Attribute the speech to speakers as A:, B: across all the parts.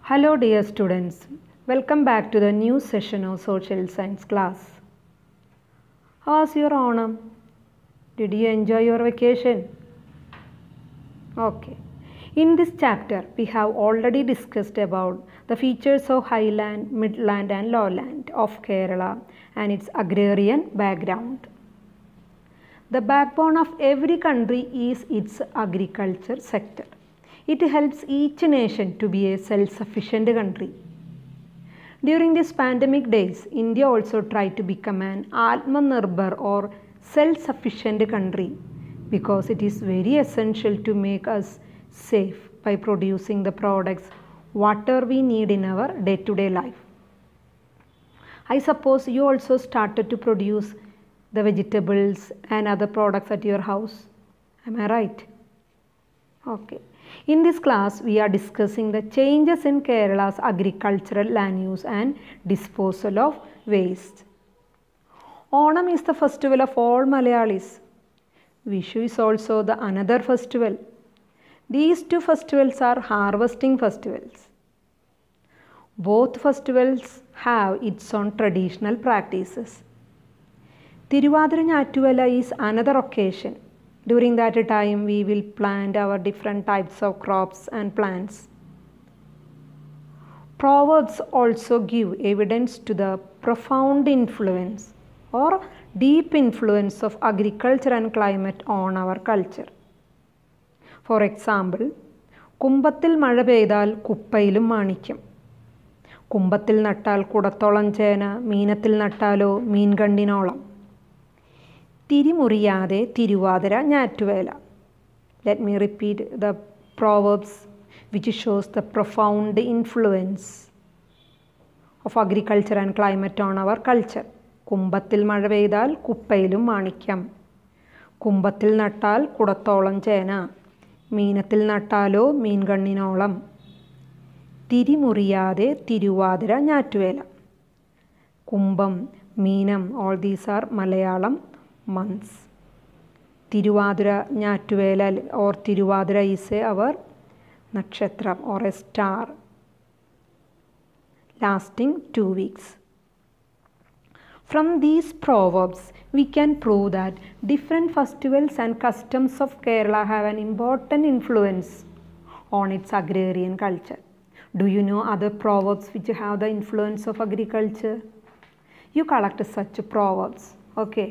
A: Hello dear students, welcome back to the new session of Social Science class. How was your Onam? Did you enjoy your vacation? Okay. In this chapter, we have already discussed about the features of highland, midland and lowland of Kerala and its agrarian background. The backbone of every country is its agriculture sector. It helps each nation to be a self-sufficient country. During these pandemic days, India also tried to become an Atmanirbhar or self-sufficient country because it is very essential to make us safe by producing the products whatever we need in our day-to-day life. I suppose you also started to produce the vegetables and other products at your house. Am I right? Okay. In this class, we are discussing the changes in Kerala's agricultural land use and disposal of waste. Onam is the festival of all Malayalis. Vishu is also the another festival. These two festivals are harvesting festivals. Both festivals have its own traditional practices. Tiruvadira Ñാറ്റുവേല is another occasion. During that time, we will plant our different types of crops and plants. Proverbs also give evidence to the profound influence or deep influence of agriculture and climate on our culture. For example, കുംഭത്തിൽ മഴ പെയ്താൽ കുപ്പയിലും മാണിക്യം. കുംഭത്തിൽ നട്ടാൽ കുടത്തോളം ചേന, മീനത്തിൽ നട്ടാലോ മീൻകണ്ണിനോളം. തിരിമുറിയാതെ തിരുവാതിര ഞാറ്റുവേല. Let me repeat the proverbs which shows the profound influence of agriculture and climate on our culture. കുംഭത്തിൽ മഴ പെയ്താൽ കുപ്പയിലും മാണിക്യം. കുംഭത്തിൽ നട്ടാൽ കുടത്തോളം ചേന, മീനത്തിൽ നട്ടാലോ മീൻകണ്ണിനോളം. തിരിമുറിയാതെ തിരുവാതിര ഞാറ്റുവേല. കുംഭം, മീനം, all these are Malayalam months. Tiruvadira Ñാറ്റുവേല or Tiruvadira is our nakshatra or a star lasting 2 weeks. From these proverbs, we can prove that different festivals and customs of Kerala have an important influence on its agrarian culture. Do you know other proverbs which have the influence of agriculture? You collect such proverbs. Okay.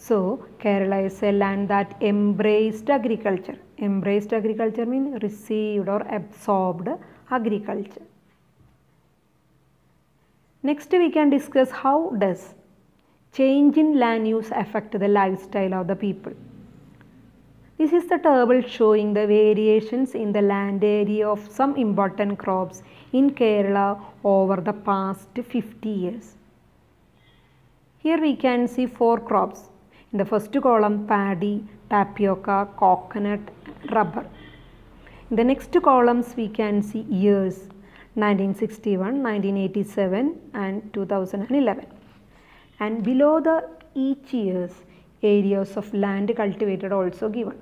A: So, Kerala is a land that embraced agriculture. Embraced agriculture means received or absorbed agriculture. Next, we can discuss how does change in land use affect the lifestyle of the people. This is the table showing the variations in the land area of some important crops in Kerala over the past 50 years. Here we can see 4 crops. In the first column, paddy, tapioca, coconut, rubber. In the next columns, we can see years 1961, 1987 and 2011. And below the each year's areas of land cultivated also given.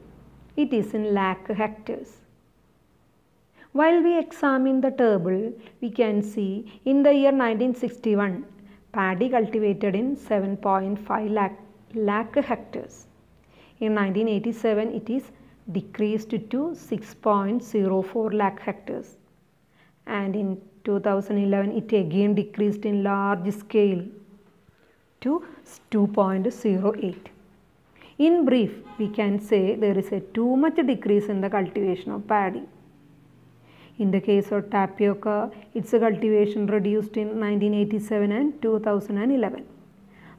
A: It is in lakh hectares. While we examine the table, we can see in the year 1961, paddy cultivated in 7.5 lakh hectares. In 1987, it is decreased to 6.04 lakh hectares. And in 2011, it again decreased in large scale to 2.08. In brief, we can say there is a too much decrease in the cultivation of paddy. In the case of tapioca, its cultivation reduced in 1987 and 2011.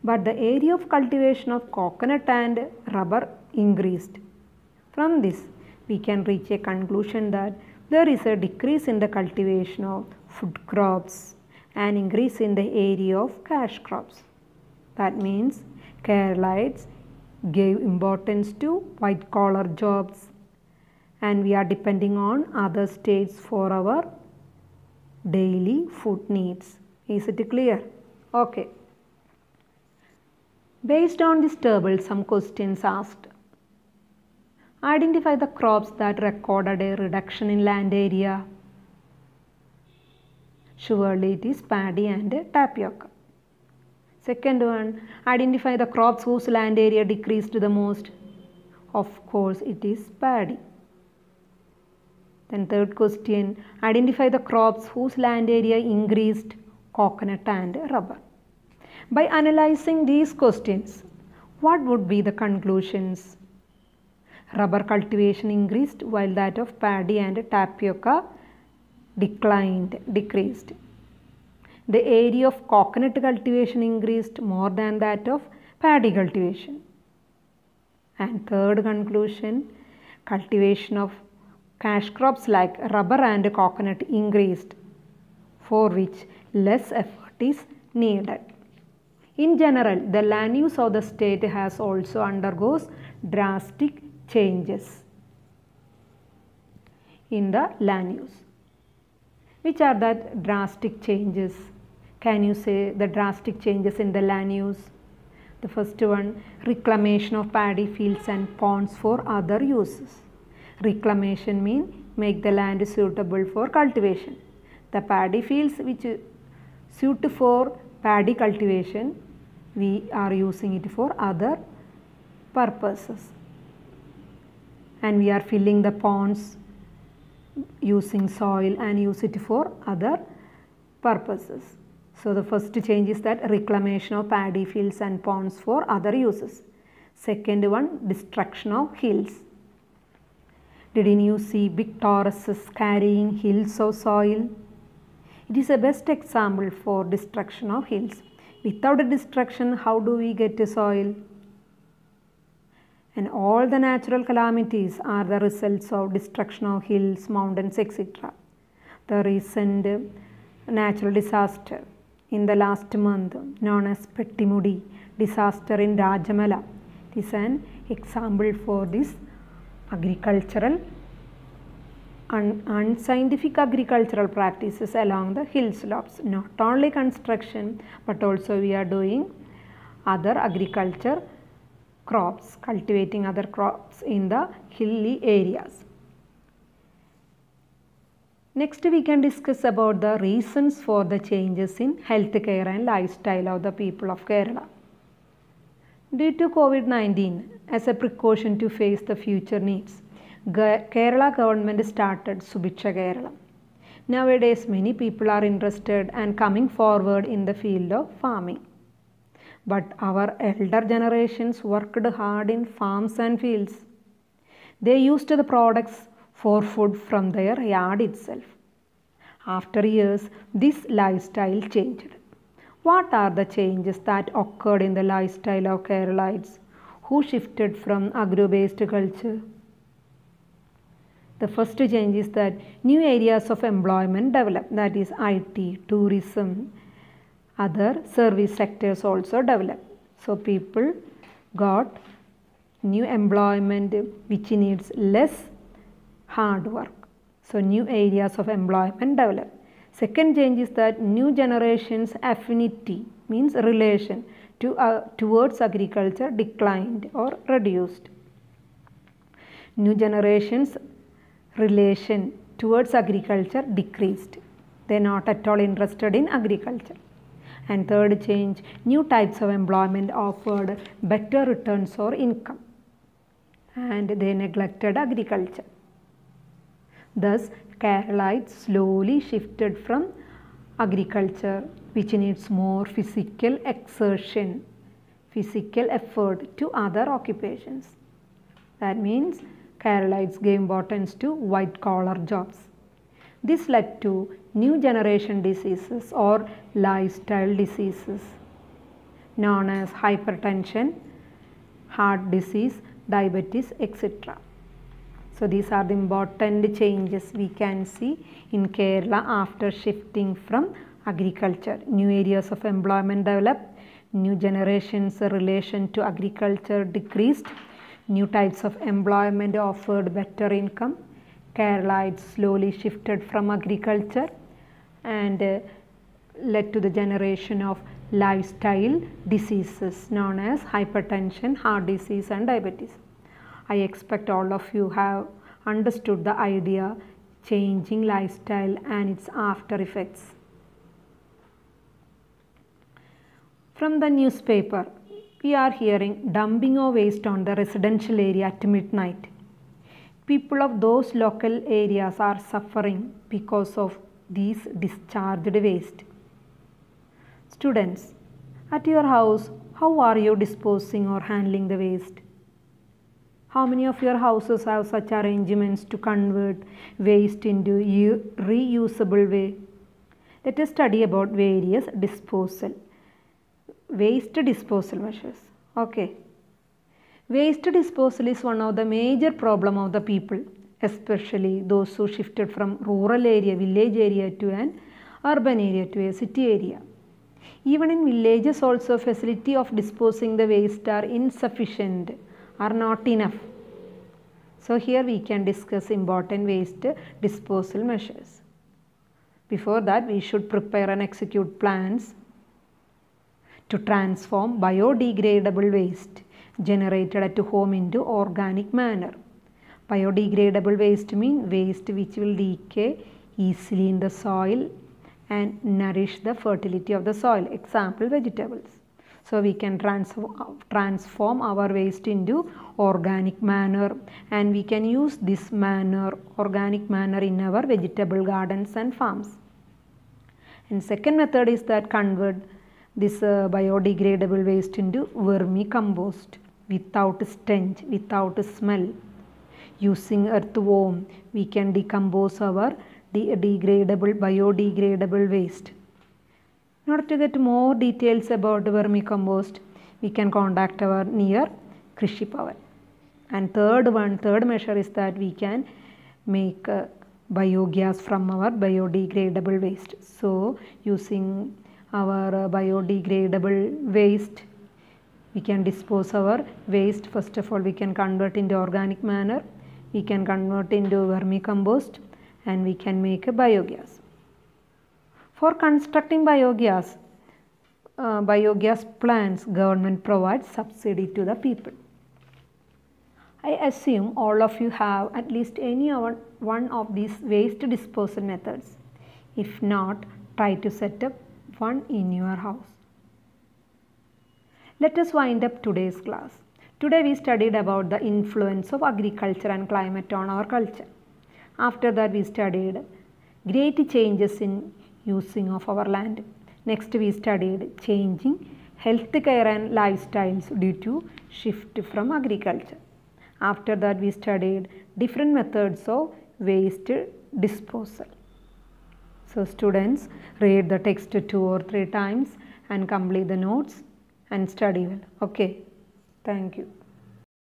A: But the area of cultivation of coconut and rubber increased. From this, we can reach a conclusion that there is a decrease in the cultivation of food crops and increase in the area of cash crops. That means Keralites gave importance to white collar jobs and we are depending on other states for our daily food needs. Is it clear? Okay. Based on this table, some questions asked. Identify the crops that recorded a reduction in land area. Surely it is paddy and tapioca. Second one, identify the crops whose land area decreased the most. Of course, it is paddy. Then third question, identify the crops whose land area increased. Coconut and rubber. By analyzing these questions, what would be the conclusions? Rubber cultivation increased while that of paddy and tapioca decreased. The area of coconut cultivation increased more than that of paddy cultivation. And third conclusion, cultivation of cash crops like rubber and coconut increased, for which less effort is needed. In general, the land use of the state has also undergoes drastic changes in the land use. Which are the drastic changes? Can you say the drastic changes in the land use? The first one, reclamation of paddy fields and ponds for other uses. Reclamation means make the land suitable for cultivation. The paddy fields which suit for paddy cultivation, we are using it for other purposes. And we are filling the ponds using soil and use it for other purposes. So the first change is that reclamation of paddy fields and ponds for other uses. Second one, destruction of hills. Didn't you see big Tauruses carrying hills of soil? It is a best example for destruction of hills. Without a destruction, how do we get a soil? And all the natural calamities are the results of destruction of hills, mountains, etc. The recent natural disaster in the last month known as Pettimudi disaster in Rajamala is an example for this agricultural unscientific agricultural practices along the hill slopes. Not only construction but also we are doing other agriculture crops, cultivating other crops in the hilly areas. Next we can discuss about the reasons for the changes in healthcare and lifestyle of the people of Kerala. Due to COVID-19, as a precaution to face the future needs, Kerala government started Subiksha Kerala. Nowadays many people are interested and coming forward in the field of farming. But our elder generations worked hard in farms and fields. They used the products for food from their yard itself. After years, this lifestyle changed. What are the changes that occurred in the lifestyle of Keralites who shifted from agro-based culture? The first change is that new areas of employment developed, that is IT, tourism, other service sectors also developed. So people got new employment which needs less hard work. So new areas of employment developed. Second change is that new generation's affinity means relation towards agriculture declined or reduced. New generation's relation towards agriculture decreased. They are not at all interested in agriculture. And third change, new types of employment offered better returns or income, and they neglected agriculture. Thus, Keralites slowly shifted from agriculture, which needs more physical exertion, physical effort, to other occupations. That means Keralites gave importance to white collar jobs. This led to new generation diseases or lifestyle diseases known as hypertension, heart disease, diabetes, etc. So these are the important changes we can see in Kerala after shifting from agriculture. New areas of employment developed, new generations' relation to agriculture decreased, new types of employment offered better income. Keralites slowly shifted from agriculture and led to the generation of lifestyle diseases known as hypertension, heart disease and diabetes. I expect all of you have understood the idea changing lifestyle and its after effects. From the newspaper, we are hearing dumping of waste on the residential area at midnight. People of those local areas are suffering because of these discharged waste. Students, at your house, how are you disposing or handling the waste? How many of your houses have such arrangements to convert waste into reusable way? Let us study about various waste disposal measures. Okay. Waste disposal is one of the major problem of the people, especially those who shifted from rural area, village area to an urban area to a city area. Even in villages also facility of disposing the waste are insufficient, are not enough. So here we can discuss important waste disposal measures. Before that, we should prepare and execute plans to transform biodegradable waste generated at home into organic manner. Biodegradable waste means waste which will decay easily in the soil and nourish the fertility of the soil. Example, vegetables. So we can transform our waste into organic manner, and we can use this organic manner in our vegetable gardens and farms. And second method is that convert this biodegradable waste into vermicompost without stench, without smell. Using earthworm, we can decompose our biodegradable waste. In order to get more details about vermicompost, we can contact our near Krishi Bhavan. And third measure is that we can make biogas from our biodegradable waste. So using our biodegradable waste, we can dispose our waste. First of all, we can convert into organic manner, we can convert into vermicompost, and we can make a biogas. For constructing biogas plants, government provides subsidy to the people. I assume all of you have at least any one of these waste disposal methods. If not, try to set up one in your house. Let us wind up today's class. Today we studied about the influence of agriculture and climate on our culture. After that we studied great changes in using of our land. Next we studied changing healthcare and lifestyles due to shift from agriculture. After that we studied different methods of waste disposal. So students, read the text 2 or 3 times and complete the notes and study well. Okay. Thank you.